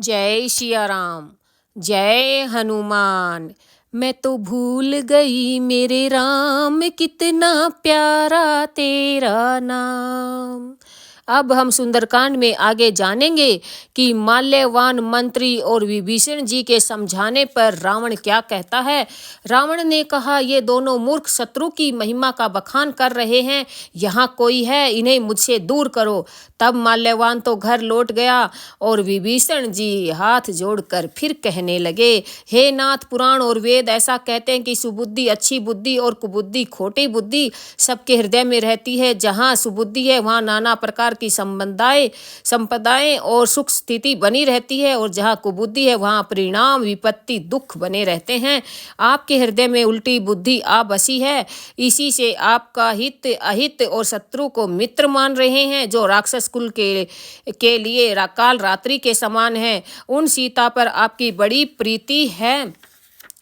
जय सिया राम, जय हनुमान। मैं तो भूल गई मेरे राम, कितना प्यारा तेरा नाम। अब हम सुंदरकांड में आगे जानेंगे कि माल्यवान मंत्री और विभीषण जी के समझाने पर रावण क्या कहता है। रावण ने कहा, ये दोनों मूर्ख शत्रु की महिमा का बखान कर रहे हैं, यहाँ कोई है, इन्हें मुझसे दूर करो। तब माल्यवान तो घर लौट गया और विभीषण जी हाथ जोड़कर फिर कहने लगे, हे नाथ, पुराण और वेद ऐसा कहते हैं कि सुबुद्धि अच्छी बुद्धि और कुबुद्धि खोटी बुद्धि सबके हृदय में रहती है। जहाँ सुबुद्धि है वहाँ नाना प्रकार की संपदाएं और सुख स्थिति बनी रहती है, और जहाँ कुबुद्धि है वहाँ परिणाम विपत्ति दुख बने रहते हैं। आपके हृदय में उल्टी बुद्धि आ बसी है, इसी से आपका हित अहित और शत्रु को मित्र मान रहे हैं, जो राक्षस कुल के लिए काल रात्रि के समान है। उन सीता पर आपकी बड़ी प्रीति है।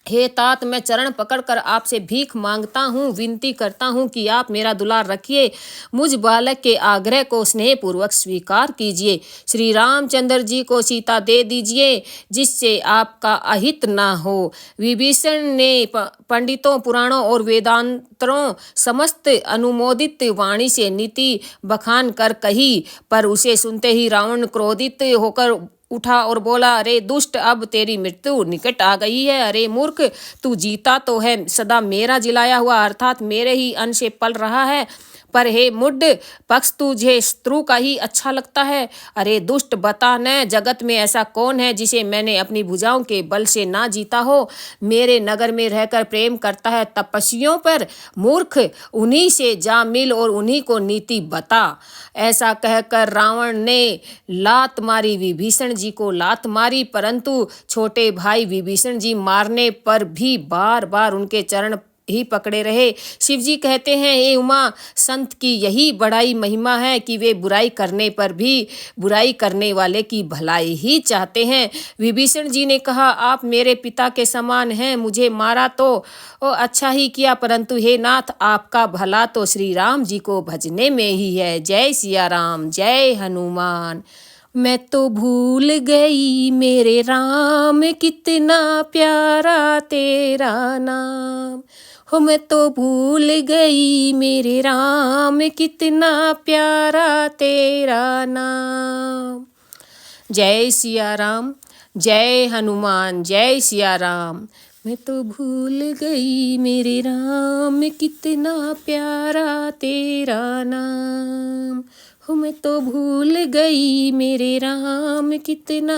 हे तात, मैं चरण पकड़कर आपसे भीख मांगता हूँ, विनती करता हूँ कि आप मेरा दुलार रखिए, मुझ बालक के आग्रह को स्नेहपूर्वक स्वीकार कीजिए। श्री रामचंद्र जी को सीता दे दीजिए, जिससे आपका अहित ना हो। विभीषण ने पंडितों, पुराणों और वेदांतरों समस्त अनुमोदित वाणी से नीति बखान कर कही, पर उसे सुनते ही रावण क्रोधित होकर उठा और बोला, अरे दुष्ट, अब तेरी मृत्यु निकट आ गई है। अरे मूर्ख, तू जीता तो है, सदा मेरा जिलाया हुआ अर्थात मेरे ही अन्न से पल रहा है, पर हे मुड्ढ, पक्ष तुझे शत्रु का ही अच्छा लगता है। अरे दुष्ट, बता न, जगत में ऐसा कौन है जिसे मैंने अपनी भुजाओं के बल से ना जीता हो। मेरे नगर में रहकर प्रेम करता है तपस्वियों पर। मूर्ख, उन्हीं से जा मिल और उन्हीं को नीति बता। ऐसा कहकर रावण ने लात मारी, विभीषण जी को लात मारी, परंतु छोटे भाई विभीषण जी मारने पर भी बार बार उनके चरण ही पकड़े रहे। शिव जी कहते हैं, हे उमा, संत की यही बड़ाई महिमा है कि वे बुराई करने पर भी बुराई करने वाले की भलाई ही चाहते हैं। विभीषण जी ने कहा, आप मेरे पिता के समान हैं, मुझे मारा तो अच्छा ही किया, परंतु हे नाथ, आपका भला तो श्री राम जी को भजने में ही है। जय सिया राम, जय हनुमान। मैं तो भूल गई मेरे राम, कितना प्यारा तेरा नाम। हो मैं तो भूल गई मेरे राम, कितना प्यारा तेरा नाम। जय सिया राम, जय हनुमान, जय सिया राम। मैं तो भूल गई मेरे राम, कितना प्यारा तेरा नाम। हो मैं तो भूल गई मेरे राम, कितना